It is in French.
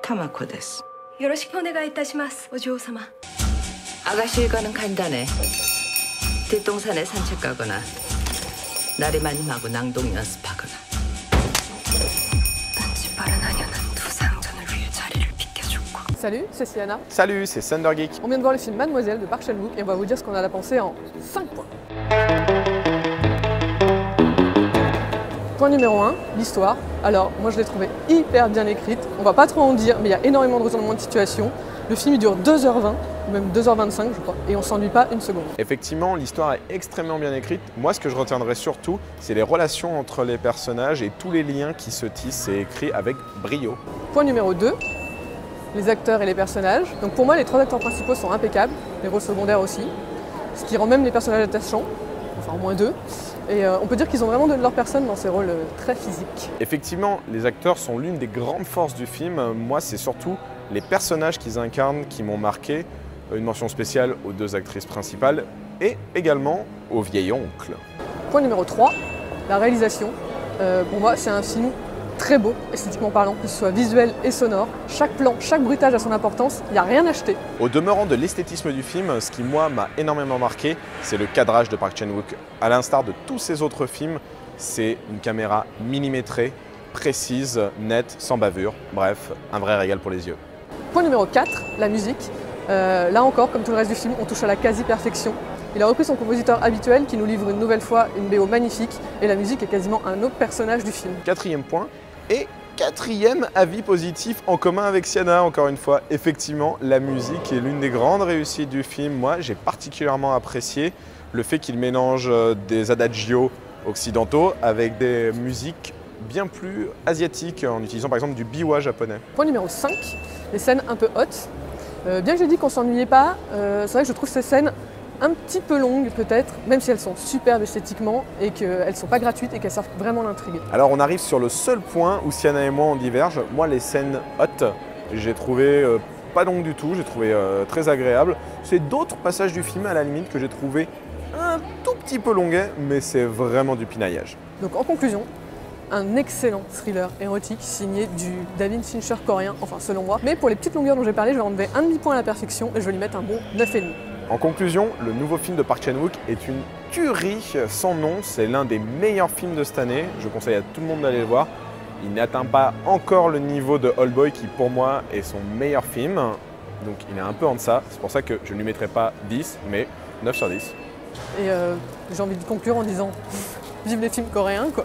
타마코 데스. よろしくお願いいたします、お嬢様. 아가씨 일과는 간단해. 뒷동산에 산책 가거나 나리마님하고 낭독 연습하거나. Salut, c'est Sienna. Salut, c'est Thunder Geek. On vient de voir le film Mademoiselle de Park Chan-wook et on va vous dire ce qu'on en a pensé en 5 points. Point numéro 1, l'histoire. Alors, moi je l'ai trouvée hyper bien écrite. On va pas trop en dire, mais il y a énormément de retournements de situation. Le film il dure 2h20, ou même 2h25 je crois, et on s'ennuie pas une seconde. Effectivement, l'histoire est extrêmement bien écrite. Moi, ce que je retiendrai surtout, c'est les relations entre les personnages et tous les liens qui se tissent. C'est écrit avec brio. Point numéro 2, les acteurs et les personnages. Donc pour moi, les 3 acteurs principaux sont impeccables, les rôles secondaires aussi, ce qui rend même les personnages attachants, enfin au moins 2. Et on peut dire qu'ils ont vraiment donné leur personne dans ces rôles très physiques. Effectivement, les acteurs sont l'une des grandes forces du film. Moi, c'est surtout les personnages qu'ils incarnent qui m'ont marqué. Une mention spéciale aux 2 actrices principales et également au vieil oncle. Point numéro 3, la réalisation. Pour moi, c'est un film très beau, esthétiquement parlant, que ce soit visuel et sonore. Chaque plan, chaque bruitage a son importance, il n'y a rien à acheter. Au demeurant de l'esthétisme du film, ce qui moi m'a énormément marqué, c'est le cadrage de Park Chan-wook. À l'instar de tous ses autres films, c'est une caméra millimétrée, précise, nette, sans bavure. Bref, un vrai régal pour les yeux. Point numéro 4, la musique. Là encore, comme tout le reste du film, on touche à la quasi-perfection. Il a repris son compositeur habituel qui nous livre une nouvelle fois une BO magnifique et la musique est quasiment un autre personnage du film. 4e point et 4e avis positif en commun avec Sienna, encore une fois. Effectivement, la musique est l'une des grandes réussites du film. Moi, j'ai particulièrement apprécié le fait qu'il mélange des adagios occidentaux avec des musiques bien plus asiatiques en utilisant par exemple du biwa japonais. Point numéro 5, les scènes un peu hautes. Bien que j'ai dit qu'on s'ennuyait pas, c'est vrai que je trouve ces scènes un petit peu longues peut-être, même si elles sont superbes esthétiquement et qu'elles ne sont pas gratuites et qu'elles servent vraiment l'intrigue. Alors on arrive sur le seul point où Sienna et moi on diverge. Moi les scènes hautes, j'ai trouvé pas longues du tout, j'ai trouvé très agréables. C'est d'autres passages du film à la limite que j'ai trouvé un tout petit peu longuets, mais c'est vraiment du pinaillage. Donc en conclusion, un excellent thriller érotique signé du David Fincher coréen, enfin selon moi. Mais pour les petites longueurs dont j'ai parlé, je vais enlever un demi-point à la perfection et je vais lui mettre un bon 9,5. En conclusion, le nouveau film de Park Chan-wook est une tuerie sans nom. C'est l'un des meilleurs films de cette année. Je conseille à tout le monde d'aller le voir. Il n'atteint pas encore le niveau de Oldboy qui pour moi est son meilleur film. Donc il est un peu en deçà. C'est pour ça que je ne lui mettrai pas 10, mais 9 sur 10. Et j'ai envie de conclure en disant vive les films coréens quoi.